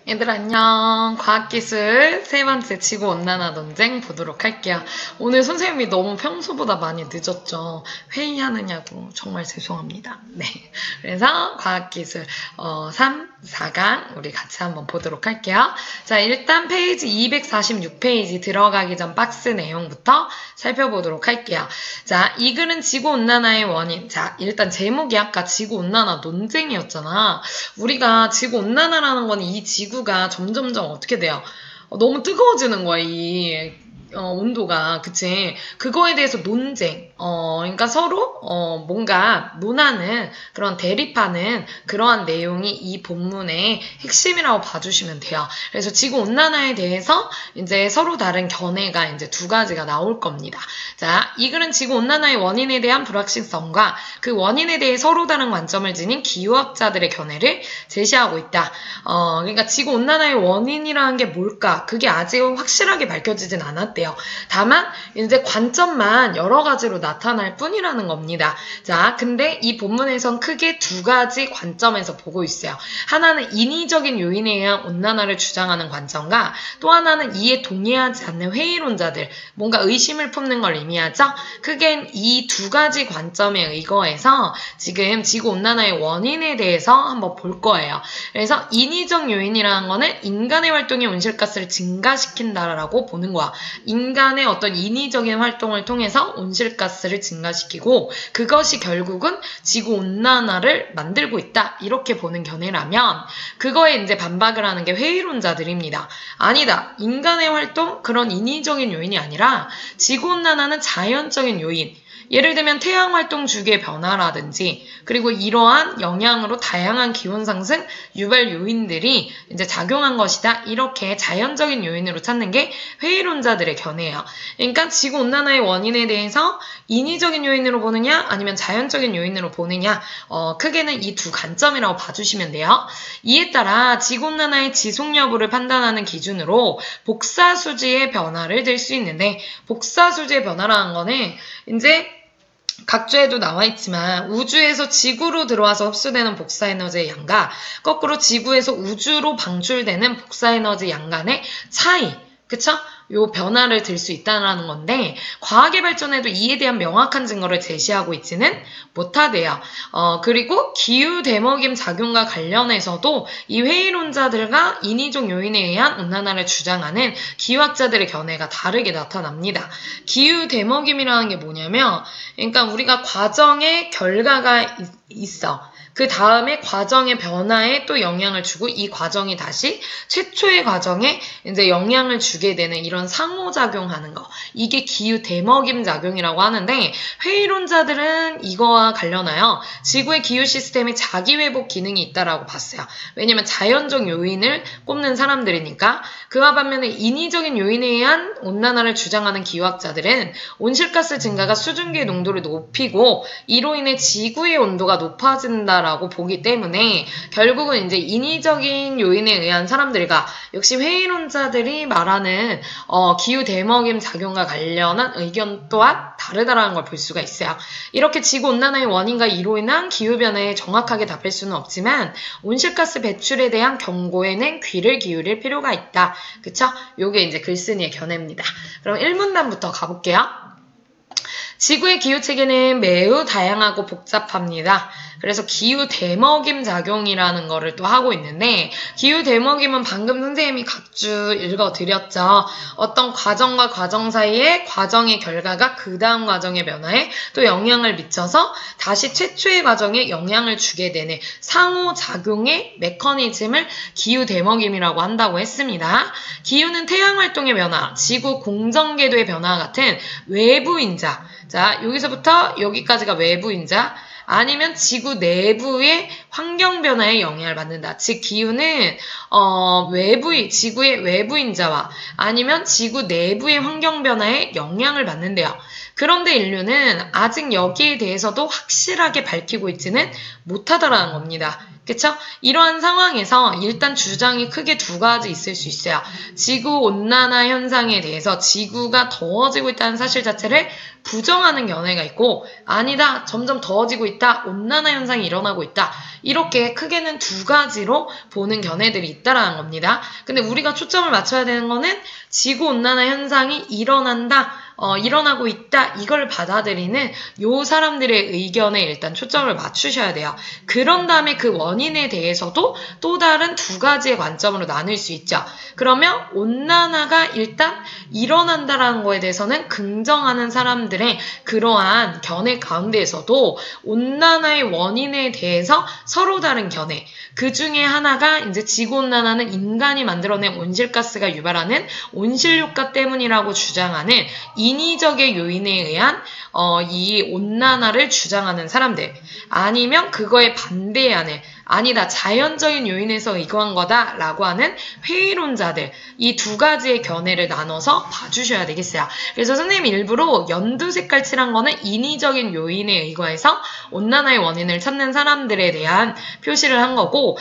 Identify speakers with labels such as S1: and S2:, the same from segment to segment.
S1: 얘들 안녕. 과학기술 세 번째 지구온난화 논쟁 보도록 할게요. 오늘 선생님이 너무 평소보다 많이 늦었죠. 회의하느냐고 정말 죄송합니다. 네. 그래서 과학기술 3, 4강 우리 같이 한번 보도록 할게요. 자, 일단 페이지 246페이지 들어가기 전 박스 내용부터 살펴보도록 할게요. 자, 이 글은 지구온난화의 원인. 자, 일단 제목이 아까 지구온난화 논쟁이었잖아. 우리가 지구온난화라는 건 이 지구가 점점점 어떻게 돼요? 너무 뜨거워지는 거야, 이 온도가. 그치? 그거에 대해서 논쟁. 그러니까 서로 뭔가 논하는 그런 대립하는 그러한 내용이 이 본문의 핵심이라고 봐주시면 돼요. 그래서 지구온난화에 대해서 이제 서로 다른 견해가 이제 두 가지가 나올 겁니다. 자, 이 글은 지구온난화의 원인에 대한 불확실성과 그 원인에 대해 서로 다른 관점을 지닌 기후학자들의 견해를 제시하고 있다. 그러니까 지구온난화의 원인이라는 게 뭘까? 그게 아직 확실하게 밝혀지진 않았대요. 다만 이제 관점만 여러 가지로 나타날 뿐이라는 겁니다. 자, 근데 이 본문에선 크게 두 가지 관점에서 보고 있어요. 하나는 인위적인 요인에 의한 온난화를 주장하는 관점과 또 하나는 이에 동의하지 않는 회의론자들, 뭔가 의심을 품는 걸 의미하죠. 크게 이 두 가지 관점에 의거해서 지금 지구온난화의 원인에 대해서 한번 볼 거예요. 그래서 인위적 요인이라는 거는 인간의 활동이 온실가스를 증가시킨다라고 보는 거야. 인간의 어떤 인위적인 활동을 통해서 온실가스를 증가시키고 그것이 결국은 지구온난화를 만들고 있다. 이렇게 보는 견해라면 그거에 이제 반박을 하는 게 회의론자들입니다. 아니다. 인간의 활동, 그런 인위적인 요인이 아니라 지구온난화는 자연적인 요인. 예를 들면 태양활동 주기의 변화라든지 그리고 이러한 영향으로 다양한 기온상승, 유발 요인들이 이제 작용한 것이다. 이렇게 자연적인 요인으로 찾는 게 회의론자들의 견해예요. 그러니까 지구온난화의 원인에 대해서 인위적인 요인으로 보느냐 아니면 자연적인 요인으로 보느냐 크게는 이 두 관점이라고 봐주시면 돼요. 이에 따라 지구온난화의 지속 여부를 판단하는 기준으로 복사수지의 변화를 들 수 있는데 복사수지의 변화라는 거는 이제 각주에도 나와 있지만 우주에서 지구로 들어와서 흡수되는 복사에너지의 양과 거꾸로 지구에서 우주로 방출되는 복사에너지 양 간의 차이, 그쵸? 요 변화를 들 수 있다는 건데 과학의 발전에도 이에 대한 명확한 증거를 제시하고 있지는 못하대요. 그리고 기후 대먹임 작용과 관련해서도 이 회의론자들과 인위적 요인에 의한 온난화를 주장하는 기후학자들의 견해가 다르게 나타납니다. 기후 대먹임이라는 게 뭐냐면 그러니까 우리가 과정의 결과가 있어. 그 다음에 과정의 변화에 또 영향을 주고 이 과정이 다시 최초의 과정에 이제 영향을 주게 되는 이런 상호작용하는 거. 이게 기후 대먹임 작용이라고 하는데 회의론자들은 이거와 관련하여 지구의 기후 시스템에 자기 회복 기능이 있다라고 봤어요. 왜냐면 자연적 요인을 꼽는 사람들이니까. 그와 반면에 인위적인 요인에 의한 온난화를 주장하는 기후학자들은 온실가스 증가가 수증기의 농도를 높이고 이로 인해 지구의 온도가 높아진다라고 보기 때문에 결국은 이제 인위적인 요인에 의한 사람들과 역시 회의론자들이 말하는 기후 대먹임 작용과 관련한 의견 또한 다르다라는 걸 볼 수가 있어요. 이렇게 지구온난화의 원인과 이로 인한 기후변화에 정확하게 답할 수는 없지만 온실가스 배출에 대한 경고에는 귀를 기울일 필요가 있다. 그쵸? 요게 이제 글쓴이의 견해입니다. 그럼 1문단부터 가볼게요. 지구의 기후체계는 매우 다양하고 복잡합니다. 그래서 기후 대먹임 작용이라는 거를 또 하고 있는데 기후 대먹임은 방금 선생님이 각주 읽어드렸죠. 어떤 과정과 과정 사이에 과정의 결과가 그 다음 과정의 변화에 또 영향을 미쳐서 다시 최초의 과정에 영향을 주게 되는 상호작용의 메커니즘을 기후 대먹임이라고 한다고 했습니다. 기후는 태양활동의 변화, 지구 공전궤도의 변화 같은 외부 인자. 자, 여기서부터 여기까지가 외부 인자. 아니면 지구 내부의 환경 변화에 영향을 받는다. 즉 기후는 지구의 외부 인자와 아니면 지구 내부의 환경 변화에 영향을 받는데요. 그런데 인류는 아직 여기에 대해서도 확실하게 밝히고 있지는 못하다라는 겁니다. 그쵸? 이러한 상황에서 일단 주장이 크게 두 가지 있을 수 있어요. 지구온난화 현상에 대해서 지구가 더워지고 있다는 사실 자체를 부정하는 견해가 있고, 아니다, 점점 더워지고 있다, 온난화 현상이 일어나고 있다, 이렇게 크게는 두 가지로 보는 견해들이 있다라는 겁니다. 근데 우리가 초점을 맞춰야 되는 거는 지구온난화 현상이 일어나고 있다, 이걸 받아들이는 요 사람들의 의견에 일단 초점을 맞추셔야 돼요. 그런 다음에 그 원인에 대해서도 또 다른 두 가지의 관점으로 나눌 수 있죠. 그러면 온난화가 일단 일어난다라는 거에 대해서는 긍정하는 사람들의 그러한 견해 가운데에서도 온난화의 원인에 대해서 서로 다른 견해, 그 중에 하나가 이제 지구온난화는 인간이 만들어낸 온실가스가 유발하는 온실효과 때문이라고 주장하는 인위적인 요인에 의한 이 온난화를 주장하는 사람들, 아니면 그거에 반대하는, 아니다, 자연적인 요인에서 의거한 거다라고 하는 회의론자들, 이 두 가지의 견해를 나눠서 봐주셔야 되겠어요. 그래서 선생님이 일부러 연두 색깔 칠한 거는 인위적인 요인에 의거해서 온난화의 원인을 찾는 사람들에 대한 표시를 한 거고,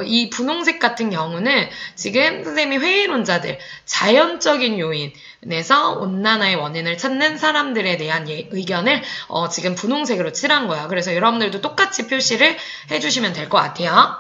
S1: 이 분홍색 같은 경우는 지금 선생님이 회의론자들, 자연적인 요인에서 온난화의 원인을 찾는 사람들에 대한 의견을 지금 분홍색으로 칠한 거야. 그래서 여러분들도 똑같이 표시를 해주시면 될 것 같아요.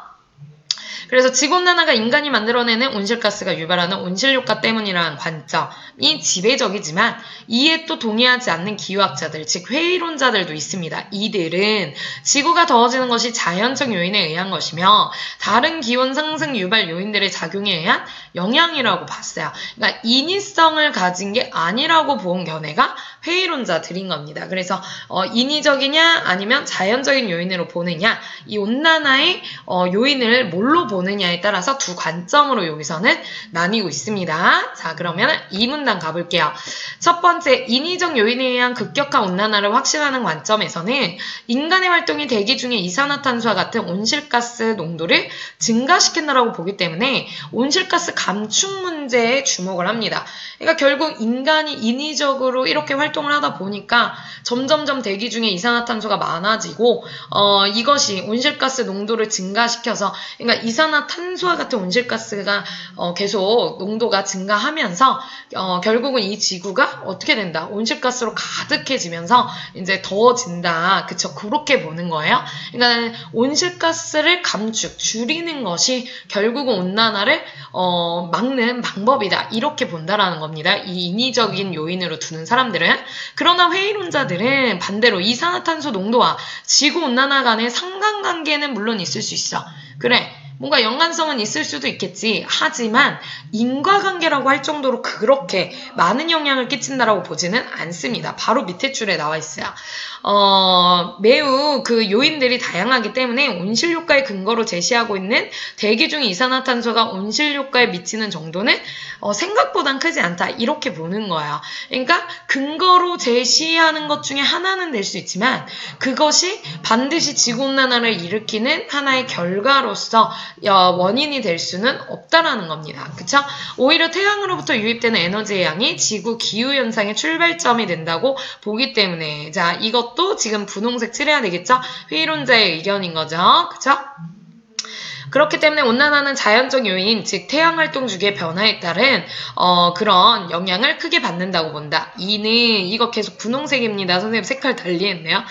S1: 그래서 지구온난화가 인간이 만들어내는 온실가스가 유발하는 온실효과 때문이라는 관점이 지배적이지만, 이에 또 동의하지 않는 기후학자들, 즉 회의론자들도 있습니다. 이들은 지구가 더워지는 것이 자연적 요인에 의한 것이며 다른 기온 상승 유발 요인들의 작용에 의한 영향이라고 봤어요. 그러니까 인위성을 가진 게 아니라고 본 견해가 회의론자들인 겁니다. 그래서 인위적이냐 아니면 자연적인 요인으로 보느냐, 이 온난화의 요인을 뭘로 보느냐에 따라서 두 관점으로 여기서는 나뉘고 있습니다. 자, 그러면 이 문단 가볼게요. 첫 번째, 인위적 요인에 의한 급격한 온난화를 확신하는 관점에서는 인간의 활동이 대기 중에 이산화탄소와 같은 온실가스 농도를 증가시킨다라고 보기 때문에 온실가스 감축 문제에 주목을 합니다. 그러니까 결국 인간이 인위적으로 이렇게 활동을 하다 보니까 점점점 대기 중에 이산화탄소가 많아지고 이것이 온실가스 농도를 증가시켜서, 그러니까 이산화탄소와 같은 온실가스가 계속 농도가 증가하면서 결국은 이 지구가 어떻게 된다? 온실가스로 가득해지면서 이제 더워진다. 그쵸? 그렇게 보는 거예요. 그러니까 온실가스를 줄이는 것이 결국은 온난화를 막는 방법이다. 이렇게 본다라는 겁니다. 이 인위적인 요인으로 두는 사람들은. 그러나 회의론자들은 반대로 이산화탄소 농도와 지구온난화 간의 상관관계는 물론 있을 수 있어. 그래, 뭔가 연관성은 있을 수도 있겠지. 하지만 인과관계라고 할 정도로 그렇게 많은 영향을 끼친다라고 보지는 않습니다. 바로 밑에 줄에 나와 있어요. 매우 그 요인들이 다양하기 때문에 온실효과의 근거로 제시하고 있는 대기 중 이산화탄소가 온실효과에 미치는 정도는 생각보단 크지 않다. 이렇게 보는 거예요. 그러니까 근거로 제시하는 것 중에 하나는 될 수 있지만 그것이 반드시 지구온난화를 일으키는 하나의 결과로서 원인이 될 수는 없다라는 겁니다. 그쵸? 오히려 태양으로부터 유입되는 에너지의 양이 지구 기후현상의 출발점이 된다고 보기 때문에, 자, 이것도 지금 분홍색 칠해야 되겠죠? 회의론자의 의견인 거죠. 그쵸? 그렇기 때문에 온난화는 자연적 요인, 즉 태양활동 주기의 변화에 따른 그런 영향을 크게 받는다고 본다. 이는, 이거 계속 분홍색입니다. 선생님 색깔 달리 했네요.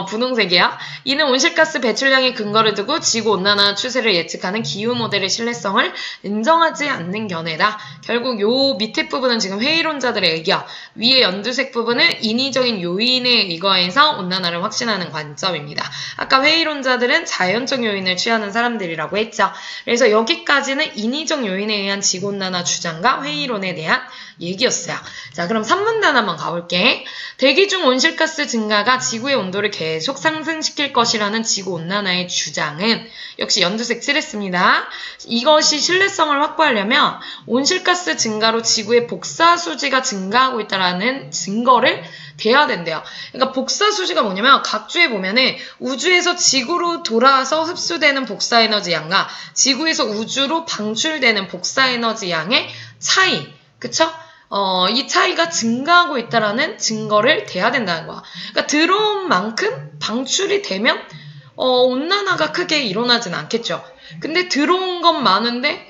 S1: 분홍색이야. 이는 온실가스 배출량의 근거를 두고 지구온난화 추세를 예측하는 기후 모델의 신뢰성을 인정하지 않는 견해다. 결국 요 밑에 부분은 지금 회의론자들의 의견, 위에 연두색 부분은 인위적인 요인에 의거해서 온난화를 확신하는 관점입니다. 아까 회의론자들은 자연적 요인을 취하는 사람들이라고 했죠. 그래서 여기까지는 인위적 요인에 의한 지구온난화 주장과 회의론에 대한 얘기였어요. 자, 그럼 3문단 한번 가볼게. 대기 중 온실가스 증가가 지구의 온도를 계속 상승시킬 것이라는 지구온난화의 주장은, 역시 연두색 칠했습니다. 이것이 신뢰성을 확보하려면 온실가스 증가로 지구의 복사수지가 증가하고 있다는 증거를 돼야 된대요. 그러니까 복사수지가 뭐냐면 각주에 보면은 우주에서 지구로 돌아와서 흡수되는 복사에너지 양과 지구에서 우주로 방출되는 복사에너지 양의 차이, 그쵸? 이 차이가 증가하고 있다라는 증거를 대야 된다는 거야. 그러니까 들어온 만큼 방출이 되면 온난화가 크게 일어나진 않겠죠. 근데 들어온 건 많은데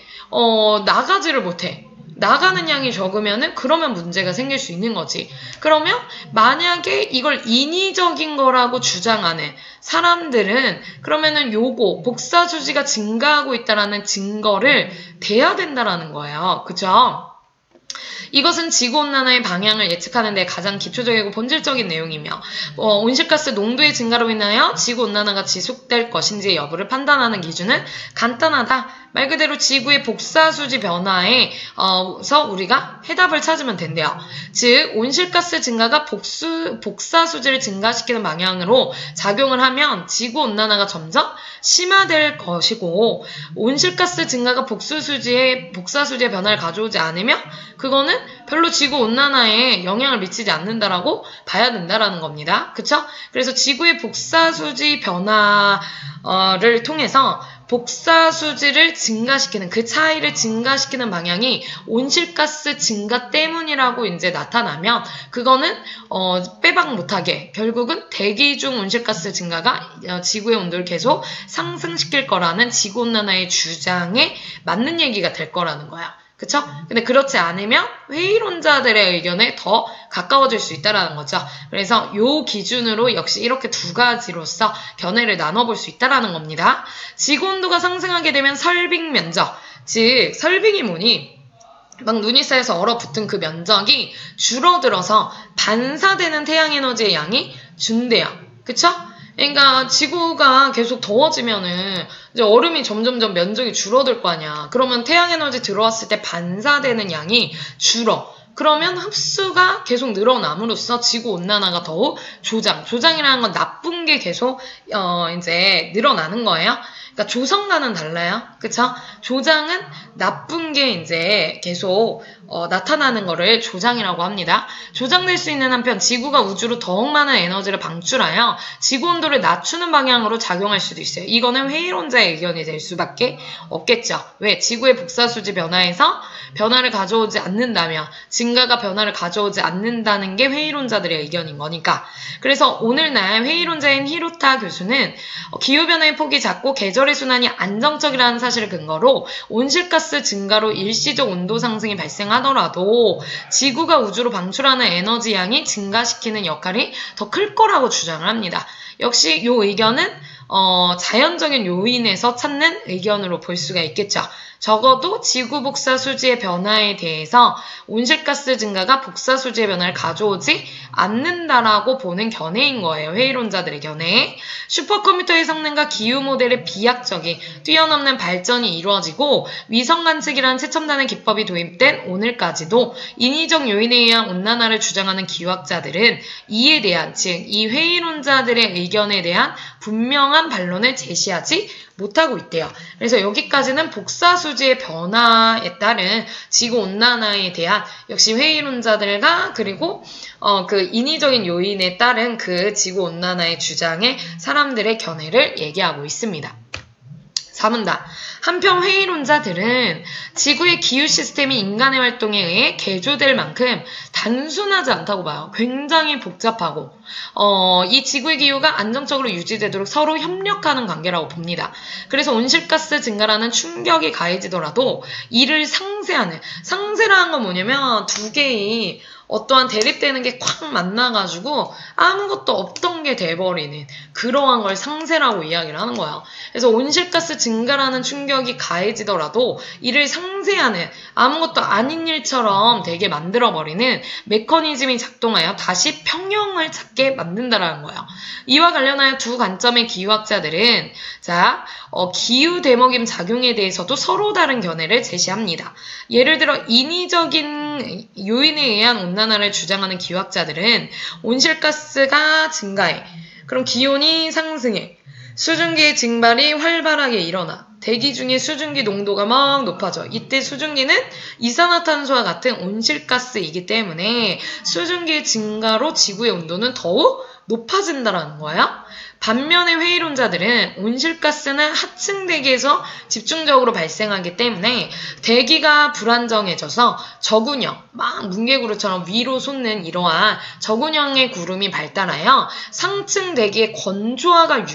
S1: 나가지를 못해. 나가는 양이 적으면은 그러면 문제가 생길 수 있는 거지. 그러면 만약에 이걸 인위적인 거라고 주장하는 사람들은 그러면은 요거 복사수지가 증가하고 있다라는 증거를 대야 된다라는 거예요. 그죠? 이것은 지구온난화의 방향을 예측하는 데 가장 기초적이고 본질적인 내용이며 온실가스 농도의 증가로 인하여 지구온난화가 지속될 것인지의 여부를 판단하는 기준은 간단하다. 말 그대로 지구의 복사수지 변화에서 우리가 해답을 찾으면 된대요. 즉 온실가스 증가가 복사수지를 증가시키는 방향으로 작용을 하면 지구온난화가 점점 심화될 것이고 온실가스 증가가 복사수지의 변화를 가져오지 않으면 그거는 별로 지구온난화에 영향을 미치지 않는다라고 봐야 된다라는 겁니다. 그쵸? 그래서 지구의 복사수지 변화를 통해서 복사수지를 증가시키는 그 차이를 증가시키는 방향이 온실가스 증가 때문이라고 이제 나타나면 그거는 빼박 못하게 결국은 대기 중 온실가스 증가가 지구의 온도를 계속 상승시킬 거라는 지구온난화의 주장에 맞는 얘기가 될 거라는 거야. 그쵸? 근데 그렇지 않으면 회의론자들의 의견에 더 가까워질 수 있다는 거죠. 그래서 요 기준으로 역시 이렇게 두 가지로서 견해를 나눠볼 수 있다는 겁니다. 지구온도가 상승하게 되면 설빙 면적, 즉 설빙이 뭐니? 막 눈이 쌓여서 얼어붙은 그 면적이 줄어들어서 반사되는 태양에너지의 양이 준대요. 그쵸? 그러니까 지구가 계속 더워지면은 이제 얼음이 점점점 면적이 줄어들 거 아니야. 그러면 태양에너지 들어왔을 때 반사되는 양이 줄어. 그러면 흡수가 계속 늘어남으로써 지구온난화가 더욱 조장이라는 건 나쁜 게 계속 이제 늘어나는 거예요. 그러니까 조성과는 달라요. 그쵸? 조장은 나쁜 게 이제 계속 나타나는 거를 조장이라고 합니다. 조장될 수 있는 한편 지구가 우주로 더욱 많은 에너지를 방출하여 지구 온도를 낮추는 방향으로 작용할 수도 있어요. 이거는 회의론자의 의견이 될 수밖에 없겠죠. 왜? 지구의 복사수지 변화에서 변화를 가져오지 않는다며 증가가 변화를 가져오지 않는다는 게 회의론자들의 의견인 거니까. 그래서 오늘날 회의론자인 히로타 교수는 기후변화의 폭이 작고 계절의 순환이 안정적이라는 사실을 근거로 온실가스 증가로 일시적 온도 상승이 발생하더라도 지구가 우주로 방출하는 에너지 양이 증가시키는 역할이 더 클 거라고 주장을 합니다. 역시 이 의견은 자연적인 요인에서 찾는 의견으로 볼 수가 있겠죠. 적어도 지구 복사수지의 변화에 대해서 온실가스 증가가 복사수지의 변화를 가져오지 않는다라고 보는 견해인 거예요. 회의론자들의 견해. 슈퍼컴퓨터의 성능과 기후 모델의 비약적인 뛰어넘는 발전이 이루어지고 위성 관측이라는 최첨단의 기법이 도입된 오늘까지도 인위적 요인에 의한 온난화를 주장하는 기후학자들은 이에 대한, 즉 이 회의론자들의 의견에 대한 분명한 반론을 제시하지 못하고 있대요. 그래서 여기까지는 복사수지의 변화에 따른 지구온난화에 대한 역시 회의론자들과 그리고 그 인위적인 요인에 따른 그 지구온난화의 주장에 사람들의 견해를 얘기하고 있습니다. 4문단. 한편 회의론자들은 지구의 기후 시스템이 인간의 활동에 의해 개조될 만큼 단순하지 않다고 봐요. 굉장히 복잡하고 이 지구의 기후가 안정적으로 유지되도록 서로 협력하는 관계라고 봅니다. 그래서 온실가스 증가라는 충격이 가해지더라도 이를 상쇄라는 건 뭐냐면 두 개의 어떠한 대립되는 게 콱 만나가지고 아무것도 없던 게 돼버리는 그러한 걸 상쇄라고 이야기를 하는 거예요. 그래서 온실가스 증가라는 충격이 가해지더라도 이를 상쇄하는 아무것도 아닌 일처럼 되게 만들어버리는 메커니즘이 작동하여 다시 평형을 찾게 만든다라는 거예요. 이와 관련하여 두 관점의 기후학자들은 기후 대먹임 작용에 대해서도 서로 다른 견해를 제시합니다. 예를 들어 인위적인 요인에 의한 온난화를 주장하는 기후학자들은 온실가스가 증가해. 그럼 기온이 상승해. 수증기의 증발이 활발하게 일어나. 대기 중에 수증기 농도가 막 높아져. 이때 수증기는 이산화탄소와 같은 온실가스이기 때문에 수증기의 증가로 지구의 온도는 더욱 높아진다는 거예요. 반면에 회의론자들은 온실가스는 하층 대기에서 집중적으로 발생하기 때문에 대기가 불안정해져서 저군형, 막 뭉게구름처럼 위로 솟는 이러한 저군형의 구름이 발달하여 상층 대기의 건조화가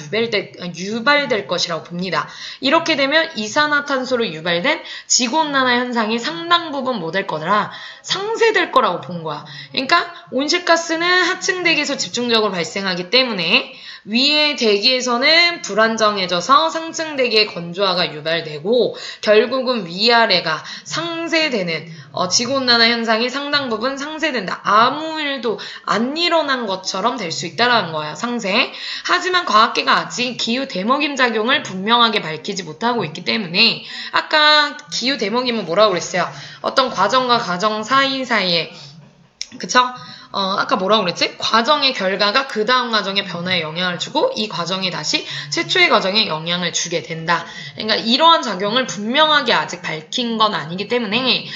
S1: 유발될 것이라고 봅니다. 이렇게 되면 이산화탄소로 유발된 지구온난화 현상이 상당 부분 못될 거라 상쇄될 거라고 본 거야. 그러니까 온실가스는 하층 대기에서 집중적으로 발생하기 때문에 위의 대기에서는 불안정해져서 상층 대기의 건조화가 유발되고 결국은 위아래가 상쇄되는 지구온난화 현상이 상당 부분 상쇄된다. 아무 일도 안 일어난 것처럼 될 수 있다는 거야. 상쇄. 하지만 과학계가 아직 기후 대먹임 작용을 분명하게 밝히지 못하고 있기 때문에 아까 기후 대먹임은 뭐라고 그랬어요? 어떤 과정과 과정 사이사이에 그쵸? 아까 뭐라고 그랬지? 과정의 결과가 그 다음 과정의 변화에 영향을 주고 이 과정이 다시 최초의 과정에 영향을 주게 된다. 그러니까 이러한 작용을 분명하게 아직 밝힌 건 아니기 때문에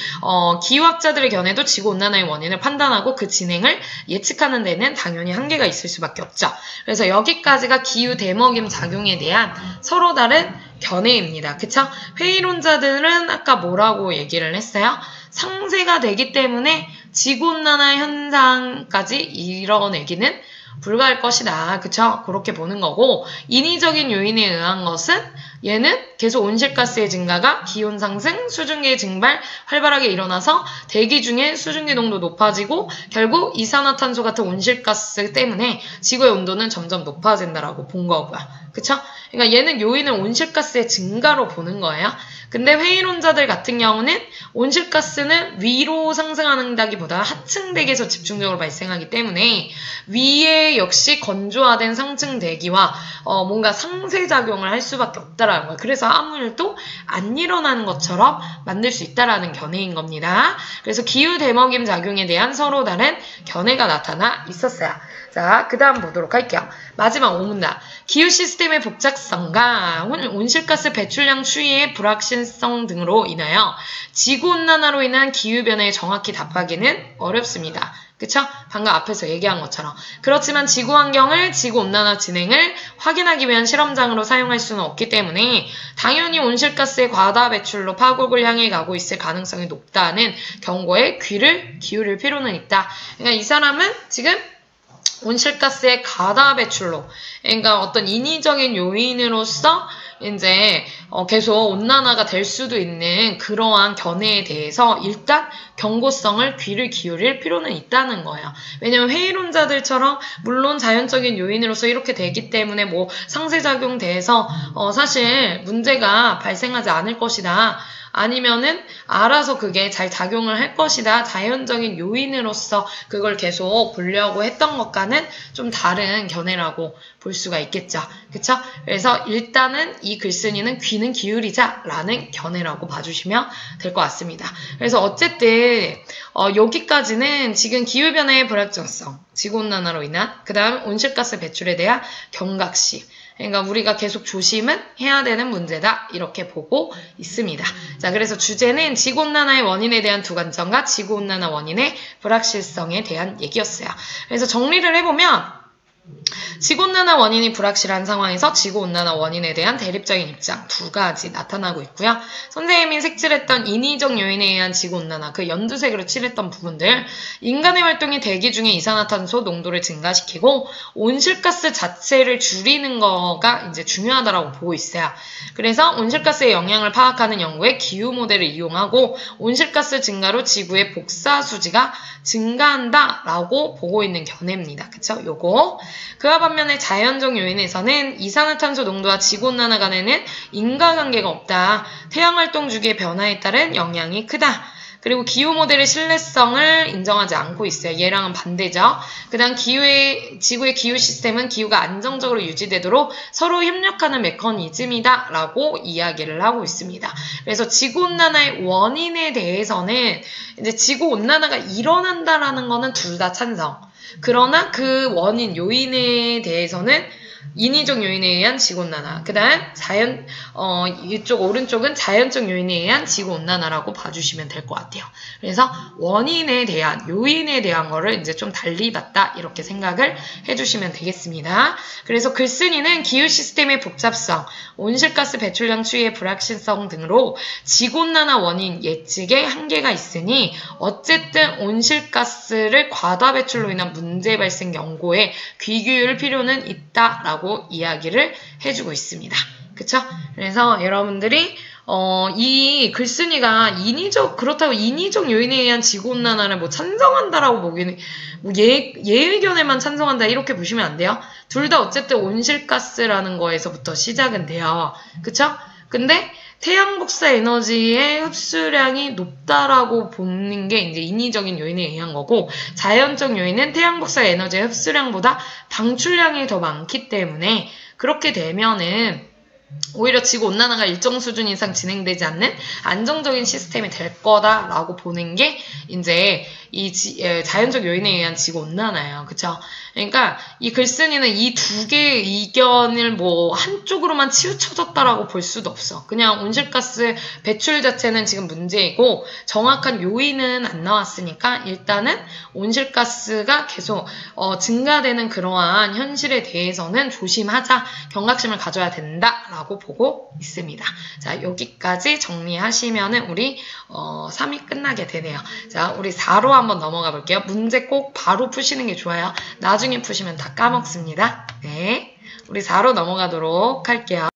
S1: 기후학자들의 견해도 지구온난화의 원인을 판단하고 그 진행을 예측하는 데는 당연히 한계가 있을 수밖에 없죠. 그래서 여기까지가 기후 대먹임 작용에 대한 서로 다른 견해입니다. 그쵸? 회의론자들은 아까 뭐라고 얘기를 했어요? 상쇄가 되기 때문에 지구온난화 현상까지 이뤄내기는 불가할 것이다. 그쵸? 그렇게 보는 거고 인위적인 요인에 의한 것은 얘는 계속 온실가스의 증가가 기온 상승, 수증기의 증발 활발하게 일어나서 대기 중에 수증기 농도 높아지고 결국 이산화탄소 같은 온실가스 때문에 지구의 온도는 점점 높아진다라고 본 거고요. 그쵸? 그러니까 얘는 요인을 온실가스의 증가로 보는 거예요. 근데 회의론자들 같은 경우는 온실가스는 위로 상승한다기보다 하층 대기에서 집중적으로 발생하기 때문에 위에 역시 건조화된 상층 대기와 뭔가 상쇄작용을 할 수밖에 없다라는 거예요. 그래서 아무 일도 안 일어나는 것처럼 만들 수 있다라는 견해인 겁니다. 그래서 기후 대먹임 작용에 대한 서로 다른 견해가 나타나 있었어요. 자, 그 다음 보도록 할게요. 마지막 5문단. 기후 시스템의 복잡성과 온실가스 배출량 추이의 불확실성 등으로 인하여 지구온난화로 인한 기후변화에 정확히 답하기는 어렵습니다. 그쵸? 방금 앞에서 얘기한 것처럼. 그렇지만 지구환경을 지구온난화 진행을 확인하기 위한 실험장으로 사용할 수는 없기 때문에 당연히 온실가스의 과다 배출로 파국을 향해 가고 있을 가능성이 높다는 경고에 귀를 기울일 필요는 있다. 그러니까 이 사람은 지금 온실가스의 과다 배출로, 그러니까 어떤 인위적인 요인으로서 이제 계속 온난화가 될 수도 있는 그러한 견해에 대해서 일단 경고성을 귀를 기울일 필요는 있다는 거예요. 왜냐면 회의론자들처럼 물론 자연적인 요인으로서 이렇게 되기 때문에 뭐 상쇄작용 대해서 사실 문제가 발생하지 않을 것이다. 아니면은 알아서 그게 잘 작용을 할 것이다. 자연적인 요인으로서 그걸 계속 보려고 했던 것과는 좀 다른 견해라고 볼 수가 있겠죠. 그쵸? 그래서 일단은 이 글쓴이는 귀는 기울이자 라는 견해라고 봐주시면 될 것 같습니다. 그래서 어쨌든 여기까지는 지금 기후변화의 불확정성, 지구온난화로 인한 그 다음 온실가스 배출에 대한 경각심, 그러니까 우리가 계속 조심은 해야 되는 문제다 이렇게 보고 있습니다. 자, 그래서 주제는 지구온난화의 원인에 대한 두 관점과 지구온난화 원인의 불확실성에 대한 얘기였어요. 그래서 정리를 해보면 지구온난화 원인이 불확실한 상황에서 지구온난화 원인에 대한 대립적인 입장 두 가지 나타나고 있고요. 선생님이 색칠했던 인위적 요인에 의한 지구온난화 그 연두색으로 칠했던 부분들 인간의 활동이 대기 중에 이산화탄소 농도를 증가시키고 온실가스 자체를 줄이는 거가 이제 중요하다고 보고 있어요. 그래서 온실가스의 영향을 파악하는 연구에 기후 모델을 이용하고 온실가스 증가로 지구의 복사수지가 증가한다라고 보고 있는 견해입니다. 그쵸? 요거. 그와 반면에 자연적 요인에서는 이산화탄소 농도와 지구온난화 간에는 인과관계가 없다. 태양활동 주기의 변화에 따른 영향이 크다. 그리고 기후 모델의 신뢰성을 인정하지 않고 있어요. 얘랑은 반대죠. 그 다음 지구의 기후 시스템은 기후가 안정적으로 유지되도록 서로 협력하는 메커니즘이다 라고 이야기를 하고 있습니다. 그래서 지구온난화의 원인에 대해서는 이제 지구온난화가 일어난다라는 거는 둘 다 찬성. 그러나 그 원인, 요인에 대해서는 인위적 요인에 의한 지구온난화. 그 다음 이쪽 오른쪽은 자연적 요인에 의한 지구온난화라고 봐주시면 될 것 같아요. 그래서 원인에 대한, 요인에 대한 거를 이제 좀 달리 봤다 이렇게 생각을 해주시면 되겠습니다. 그래서 글쓴이는 기후 시스템의 복잡성, 온실가스 배출량 추이의 불확실성 등으로 지구온난화 원인 예측에 한계가 있으니 어쨌든 온실가스를 과다 배출로 인한 문제 발생 연구에 귀 기울일 필요는 있다라고 이야기를 해주고 있습니다. 그쵸? 그래서 여러분들이 이 글쓴이가 그렇다고 인위적 요인에 의한 지구온난화를 뭐 찬성한다라고 보기는, 뭐 예의견에만 찬성한다 이렇게 보시면 안 돼요. 둘 다 어쨌든 온실가스라는 거에서부터 시작은 돼요. 그쵸? 근데 태양 복사 에너지의 흡수량이 높다라고 보는 게 이제 인위적인 요인에 의한 거고, 자연적 요인은 태양 복사 에너지의 흡수량보다 방출량이 더 많기 때문에 그렇게 되면은 오히려 지구온난화가 일정 수준 이상 진행되지 않는 안정적인 시스템이 될 거다라고 보는 게 이제 이 자연적 요인에 의한 지구온난화예요. 그쵸? 그러니까 이 글쓴이는 이 두 개의 의견을 뭐 한쪽으로만 치우쳐졌다라고 볼 수도 없어. 그냥 온실가스 배출 자체는 지금 문제이고 정확한 요인은 안 나왔으니까 일단은 온실가스가 계속 증가되는 그러한 현실에 대해서는 조심하자, 경각심을 가져야 된다라고 보고 있습니다. 자, 여기까지 정리하시면은 우리 3이 끝나게 되네요. 자, 우리 4로 한번 넘어가 볼게요. 문제 꼭 바로 푸시는 게 좋아요. 나중에 푸시면 다 까먹습니다. 네, 우리 4로 넘어가도록 할게요.